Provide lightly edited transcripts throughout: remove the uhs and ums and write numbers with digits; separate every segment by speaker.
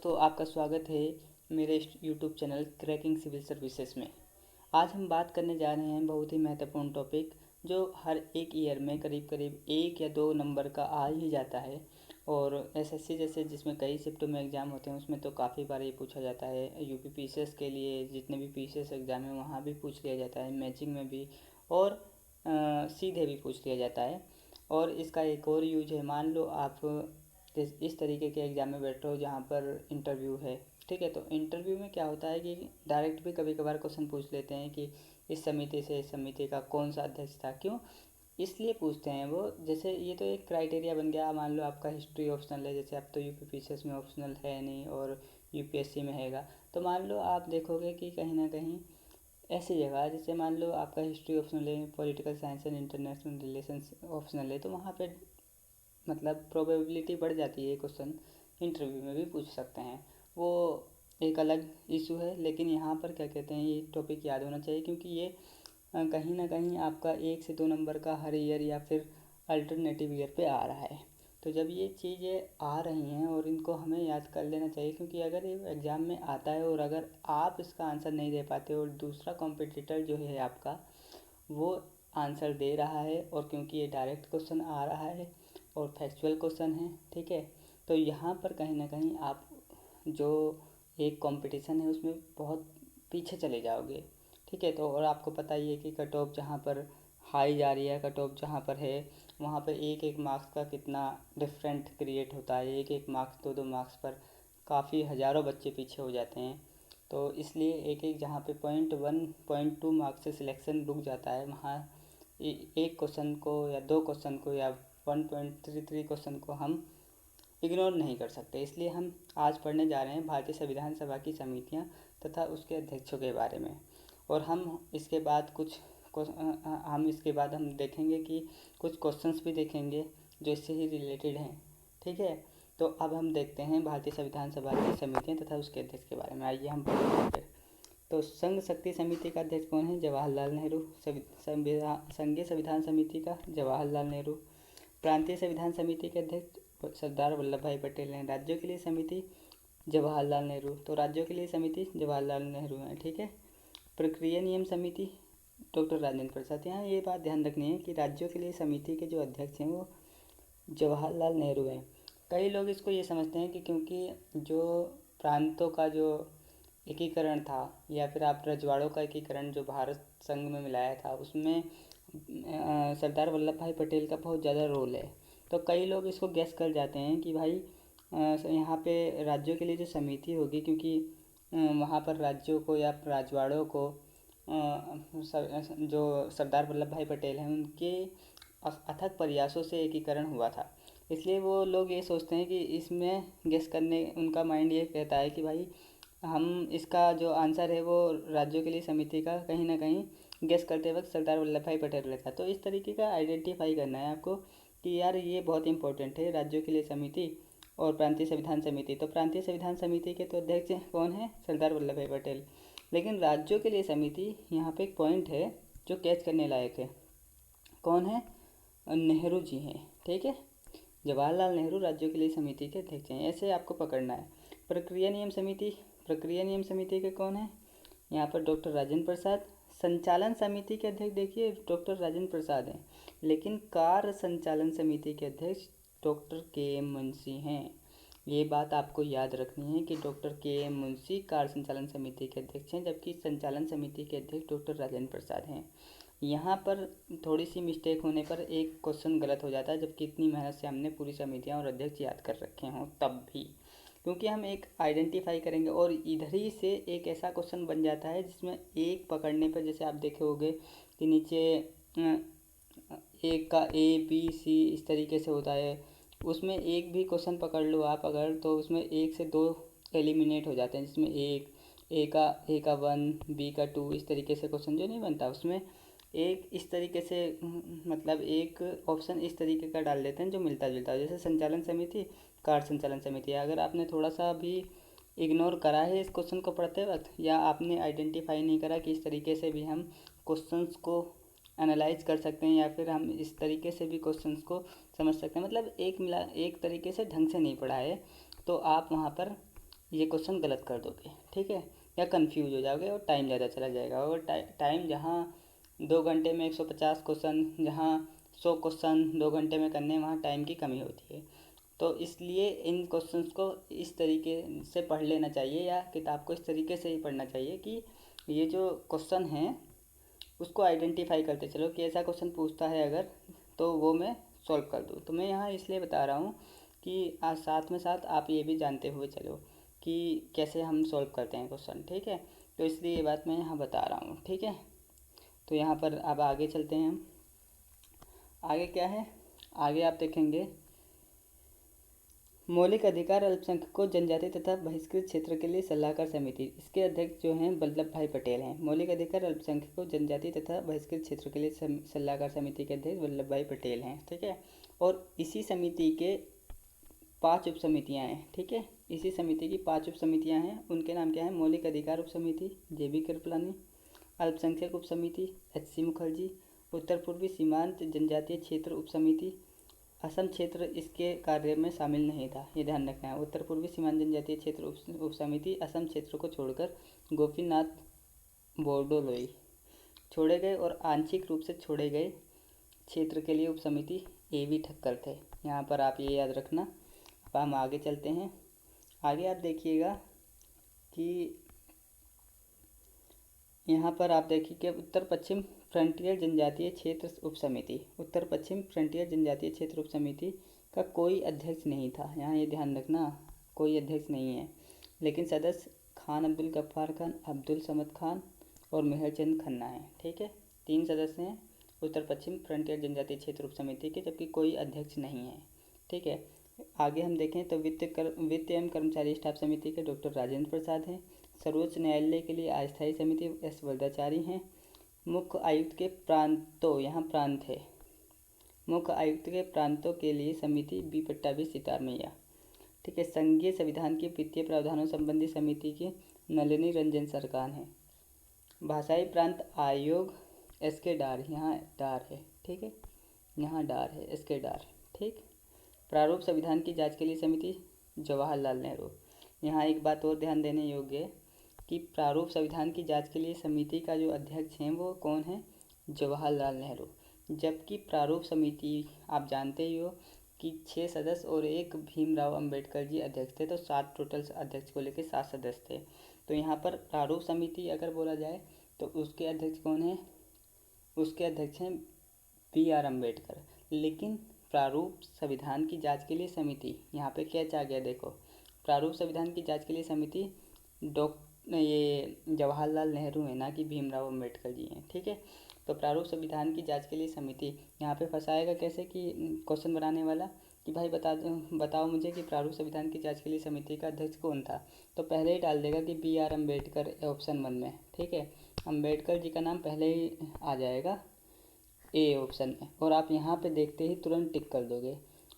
Speaker 1: दोस्तों, आपका स्वागत है मेरे YouTube channel cracking civil services में। आज हम बात करने जा रहे हैं बहुत ही महत्वपूर्ण टॉपिक जो हर एक ईयर में करीब करीब 1 या 2 नंबर का आ ही जाता है। और एसएससी जैसे जिसमें कई शिफ्टों में एग्ज़ाम होते हैं उसमें तो काफ़ी बार ये पूछा जाता है। यूपी पीसीएस के लिए जितने भी पीसीएस एग्ज़ाम हैं वहाँ भी पूछ लिया जाता है, मैचिंग में भी और सीधे भी पूछ लिया जाता है। और इसका एक और यूज है, मान लो आप इस तरीके के एग्ज़ाम में बैठ रहे हो जहाँ पर इंटरव्यू है, ठीक है। तो इंटरव्यू में क्या होता है कि डायरेक्ट भी कभी कभार क्वेश्चन पूछ लेते हैं कि इस समिति से इस समिति का कौन सा अध्यक्ष था, क्यों इसलिए पूछते हैं वो। जैसे ये तो एक क्राइटेरिया बन गया। मान लो आपका हिस्ट्री ऑप्शनल है, जैसे अब तो यूपी पीसीएस में ऑप्शनल है नहीं और यूपीएससी में हैगा। तो मान लो आप देखोगे कि कहीं ना कहीं ऐसी जगह, जैसे मान लो आपका हिस्ट्री ऑप्शनल है, political science and international relations optional है, तो वहाँ पे मतलब प्रोबेबिलिटी बढ़ जाती है क्वेश्चन इंटरव्यू में भी पूछ सकते हैं। वो एक अलग इशू है, लेकिन यहाँ पर क्या कहते हैं, ये टॉपिक याद होना चाहिए क्योंकि ये कहीं ना कहीं आपका 1 से 2 नंबर का हर ईयर या फिर अल्टरनेटिव ईयर पे आ रहा है। तो जब ये चीज़ें आ रही हैं और इनको हमें याद कर लेना चाहिए, क्योंकि अगर ये एग्ज़ाम में आता है और अगर आप इसका आंसर नहीं दे पाते और दूसरा कॉम्पिटिटर जो है आपका वो आंसर दे रहा है, और क्योंकि ये डायरेक्ट क्वेश्चन आ रहा है और फैक्चुअल क्वेश्चन है, ठीक है, तो यहाँ पर कहीं ना कहीं आप जो एक कंपटीशन है उसमें बहुत पीछे चले जाओगे, ठीक है। तो और आपको पता ही है कि कट ऑफ जहाँ पर हाई जा रही है, कट ऑफ जहाँ पर है, वहाँ पर एक एक मार्क्स का कितना डिफरेंट क्रिएट होता है। एक एक मार्क्स 2 2 मार्क्स पर काफ़ी हज़ारों बच्चे पीछे हो जाते हैं। तो इसलिए एक एक जहाँ पे 0.1 0.2 मार्क्स से सिलेक्शन रुक जाता है, वहाँ एक क्वेश्चन को या 2 क्वेश्चन को या 1.33 क्वेश्चन को हम इग्नोर नहीं कर सकते। इसलिए हम आज पढ़ने जा रहे हैं भारतीय संविधान सभा की समितियां तथा उसके अध्यक्षों के बारे में। और हम इसके बाद हम देखेंगे कि कुछ क्वेश्चंस भी देखेंगे जो इससे ही रिलेटेड हैं, ठीक है। तो अब हम देखते हैं भारतीय संविधान सभा की समितियाँ तथा उसके अध्यक्ष के बारे में। आइए हम पढ़ते हैं। तो संघ शक्ति समिति का अध्यक्ष कौन है? जवाहरलाल नेहरू। संघीय संविधान समिति का जवाहरलाल नेहरू। प्रांतीय संविधान समिति के अध्यक्ष सरदार वल्लभ भाई पटेल हैं। राज्यों के लिए समिति जवाहरलाल नेहरू। तो राज्यों के लिए समिति जवाहरलाल नेहरू हैं, ठीक है। प्रक्रिया नियम समिति डॉक्टर राजेंद्र प्रसाद। यहाँ ये बात ध्यान रखनी है कि राज्यों के लिए समिति के जो अध्यक्ष हैं वो जवाहरलाल नेहरू हैं। कई लोग इसको ये समझते हैं कि क्योंकि जो प्रांतों का जो एकीकरण था या फिर आप रजवाड़ों का एकीकरण जो भारत संघ में मिलाया था, उसमें सरदार वल्लभ भाई पटेल का बहुत ज़्यादा रोल है। तो कई लोग इसको गैस कर जाते हैं कि भाई यहाँ पे राज्यों के लिए जो समिति होगी, क्योंकि वहाँ पर राज्यों को या राजवाड़ों को जो सरदार वल्लभ भाई पटेल हैं उनके अथक प्रयासों से एकीकरण हुआ था। इसलिए वो लोग ये सोचते हैं कि इसमें गेस करने उनका माइंड ये कहता है कि भाई हम इसका जो आंसर है वो राज्यों के लिए समिति का कहीं ना कहीं गेस करते वक्त सरदार वल्लभ भाई पटेल रहता। तो इस तरीके का आइडेंटिफाई करना है आपको कि यार ये बहुत इंपॉर्टेंट है, राज्यों के लिए समिति और प्रांतीय संविधान समिति। तो प्रांतीय संविधान समिति के तो अध्यक्ष कौन है? सरदार वल्लभ भाई पटेल। लेकिन राज्यों के लिए समिति, यहाँ पे एक पॉइंट है जो कैच करने लायक है। कौन है? नेहरू जी हैं, ठीक है। जवाहरलाल नेहरू राज्यों के लिए समिति के अध्यक्ष हैं, ऐसे आपको पकड़ना है। प्रक्रिया नियम समिति, प्रक्रिया नियम समिति के कौन है? यहाँ पर डॉक्टर राजेंद्र प्रसाद। संचालन समिति के अध्यक्ष देखिए डॉक्टर राजेंद्र प्रसाद हैं, लेकिन कार्य संचालन समिति के अध्यक्ष डॉक्टर के एम मुंशी हैं। ये बात आपको याद रखनी है कि डॉक्टर के एम मुंशी कार्य संचालन समिति के अध्यक्ष हैं, जबकि संचालन समिति के अध्यक्ष डॉक्टर राजेंद्र प्रसाद हैं। यहाँ पर थोड़ी सी मिस्टेक होने पर एक क्वेश्चन गलत हो जाता है, जबकि इतनी मेहनत से हमने पूरी समितियाँ और अध्यक्ष याद कर रखे हों तब भी, क्योंकि हम एक आइडेंटिफाई करेंगे और इधर ही से एक ऐसा क्वेश्चन बन जाता है जिसमें एक पकड़ने पर, जैसे आप देखे होंगे कि नीचे एक का ए बी सी इस तरीके से होता है, उसमें एक भी क्वेश्चन पकड़ लो आप अगर, तो उसमें 1 से 2 एलिमिनेट हो जाते हैं, जिसमें ए का 1 बी का 2 इस तरीके से क्वेश्चन जो नहीं बनता, उसमें एक इस तरीके से मतलब एक ऑप्शन इस तरीके का डाल देते हैं जो मिलता जुलता है। जैसे संचालन समिति, कार्य संचालन समिति। अगर आपने थोड़ा सा भी इग्नोर करा है इस क्वेश्चन को पढ़ते वक्त, या आपने आइडेंटिफाई नहीं करा कि इस तरीके से भी हम क्वेश्चंस को एनालाइज कर सकते हैं या फिर हम इस तरीके से भी क्वेश्चंस को समझ सकते हैं, मतलब एक तरीके से ढंग से नहीं पढ़ा है, तो आप वहाँ पर ये क्वेश्चन गलत कर दोगे, ठीक है, या कंफ्यूज हो जाओगे और टाइम ज़्यादा चला जाएगा। और टाइम जहाँ 2 घंटे में 150 क्वेश्चन, जहाँ 100 क्वेश्चन 2 घंटे में करने, वहाँ टाइम की कमी होती है। तो इसलिए इन क्वेश्चंस को इस तरीके से पढ़ लेना चाहिए, या किताब को इस तरीके से ही पढ़ना चाहिए कि ये जो क्वेश्चन हैं उसको आइडेंटिफाई करते चलो कि ऐसा क्वेश्चन पूछता है अगर, तो वो मैं सॉल्व कर दूँ। तो मैं यहाँ इसलिए बता रहा हूँ कि आज साथ में साथ आप ये भी जानते हुए चलो कि कैसे हम सॉल्व करते हैं क्वेश्चन, ठीक है। तो इसलिए ये बात मैं यहाँ बता रहा हूँ, ठीक है। तो यहाँ पर अब आगे चलते हैं हम। आगे क्या है, आगे आप देखेंगे मौलिक अधिकार अल्पसंख्यकों जनजाति तथा बहिष्कृत क्षेत्र के लिए सलाहकार समिति, इसके अध्यक्ष जो हैं वल्लभ भाई पटेल हैं। मौलिक अधिकार अल्पसंख्यकों जनजाति तथा बहिष्कृत क्षेत्र के लिए सलाहकार समिति के अध्यक्ष वल्लभ भाई पटेल हैं, ठीक है। और इसी समिति के 5 उप समितियाँ हैं, ठीक है। इसी समिति की 5 उप समितियाँ हैं, उनके नाम क्या है, मौलिक अधिकार उप समिति JB कृपलानी, अल्पसंख्यक उप समिति HC मुखर्जी, उत्तर पूर्वी सीमांत जनजातीय क्षेत्र उप समिति, असम क्षेत्र इसके कार्य में शामिल नहीं था, ये ध्यान रखना है। उत्तर पूर्वी सीमांत जनजातीय क्षेत्र उप समिति असम क्षेत्र को छोड़कर गोपीनाथ बोरडोलोई छोड़े गए, और आंशिक रूप से छोड़े गए क्षेत्र के लिए उप समिति AB ठक्कर थे। यहाँ पर आप ये याद रखना। अब हम आगे चलते हैं। आगे आप देखिएगा कि यहाँ पर आप देखिए कि उत्तर पश्चिम फ्रंटियर जनजातीय क्षेत्र उप समिति, उत्तर पश्चिम फ्रंटियर जनजातीय क्षेत्र उप समिति का कोई अध्यक्ष नहीं था। यहाँ ये ध्यान रखना, कोई अध्यक्ष नहीं है, लेकिन सदस्य खान अब्दुल गफ्फार खान, अब्दुल समद खान और मेहरचंद खन्ना हैं, ठीक है। 3 सदस्य हैं उत्तर पश्चिम फ्रंटियर जनजातीय क्षेत्र उप समिति के, जबकि कोई अध्यक्ष नहीं है, ठीक है। आगे हम देखें तो वित्त एवं कर्मचारी स्टाफ समिति के डॉक्टर राजेंद्र प्रसाद हैं। सर्वोच्च न्यायालय के लिए अस्थायी समिति S वरदाचारी हैं। मुख्य आयुक्त के प्रांतों, यहाँ प्रांत है, मुख्य आयुक्त के प्रांतों के लिए समिति B पट्टाभी सितार मैया, ठीक है। संघीय संविधान के वित्तीय प्रावधानों संबंधी समिति के नलिनी रंजन सरकार हैं। भाषाई प्रांत आयोग SK डार, यहाँ डार है, ठीक है, यहाँ डार है SK डार, ठीक। प्रारूप संविधान की जांच के लिए समिति जवाहरलाल नेहरू। यहाँ एक बात और ध्यान देने योग्य है कि प्रारूप संविधान की जांच के लिए समिति का जो अध्यक्ष हैं वो कौन है, जवाहरलाल नेहरू। जबकि प्रारूप समिति आप जानते ही हो कि 6 सदस्य और 1 भीमराव अंबेडकर जी अध्यक्ष थे, तो 7 टोटल अध्यक्ष को लेकर 7 सदस्य थे। तो यहाँ पर प्रारूप समिति अगर बोला जाए तो उसके अध्यक्ष कौन है, उसके अध्यक्ष हैं BR अम्बेडकर। लेकिन प्रारूप संविधान की जांच के लिए समिति, यहाँ पे कैच आ गया, देखो, प्रारूप संविधान की जांच के लिए समिति ये जवाहरलाल नेहरू है, ना कि भीमराव अम्बेडकर जी हैं, ठीक है। तो प्रारूप संविधान की जांच के लिए समिति यहाँ पे फंसाएगा कैसे कि क्वेश्चन बनाने वाला कि भाई बताओ मुझे कि प्रारूप संविधान की जांच के लिए समिति का अध्यक्ष कौन था, तो पहले ही डाल देगा कि BR अम्बेडकर ऑप्शन 1 में, ठीक है। अम्बेडकर जी का नाम पहले ही आ जाएगा A ऑप्शन में, और आप यहाँ पे देखते ही तुरंत टिक कर दोगे,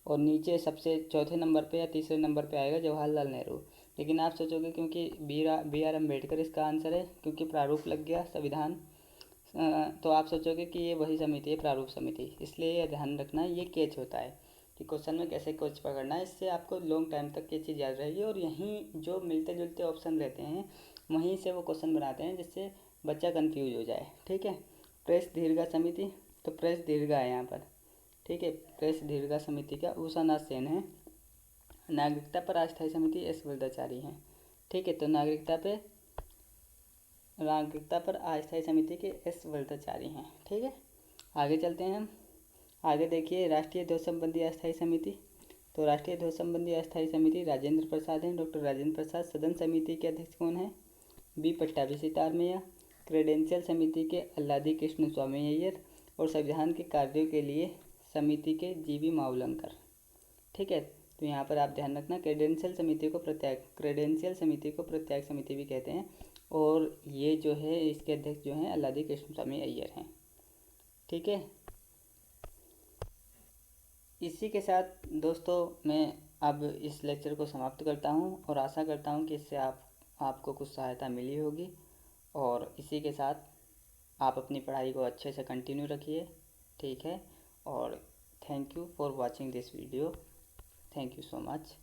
Speaker 1: और नीचे सबसे चौथे नंबर पे या तीसरे नंबर पे आएगा जवाहरलाल नेहरू। लेकिन आप सोचोगे क्योंकि BR अम्बेडकर इसका आंसर है, क्योंकि प्रारूप लग गया संविधान, तो आप सोचोगे कि ये वही समिति है प्रारूप समिति। इसलिए ये ध्यान रखना, ये कैच होता है कि क्वेश्चन में कैसे कैच पकड़ना है, इससे आपको लॉन्ग टाइम तक ये चीज़ याद रहेगी। और यहीं जो मिलते जुलते ऑप्शन रहते हैं वहीं से वो क्वेश्चन बनाते हैं जिससे बच्चा कन्फ्यूज हो जाए, ठीक है। प्रेस दीर्घा समिति, तो प्रेस दीर्घा है यहाँ पर, ठीक है। प्रेस दीर्घा समिति का उषानाथ सेन है। नागरिकता पर अस्थायी समिति S वरदाचारी हैं, ठीक है। तो नागरिकता पर अस्थायी समिति के S वरदाचारी हैं, ठीक है। आगे चलते हैं हम। आगे देखिए राष्ट्रीय ध्वज संबंधी अस्थायी समिति, तो राष्ट्रीय ध्वज संबंधी अस्थायी समिति राजेंद्र प्रसाद हैं, डॉक्टर राजेंद्र प्रसाद। सदन समिति के अध्यक्ष कौन है, B पट्टाभी सितार मैया। क्रेडेंशियल समिति के अल्लादी कृष्ण स्वामी अय्यर, और संविधान के कार्यों के लिए समिति के GB मावलंकर, ठीक है। तो यहाँ पर आप ध्यान रखना, क्रेडेंशियल समिति को प्रत्याग समिति भी कहते हैं, और ये जो है इसके अध्यक्ष जो हैं अल्लादी कृष्ण स्वामी अय्यर हैं, ठीक है। इसी के साथ दोस्तों मैं अब इस लेक्चर को समाप्त करता हूँ, और आशा करता हूँ कि इससे आपको कुछ सहायता मिली होगी। और इसी के साथ आप अपनी पढ़ाई को अच्छे से कंटिन्यू रखिए, ठीक है। और thank you for watching this video, thank you so much.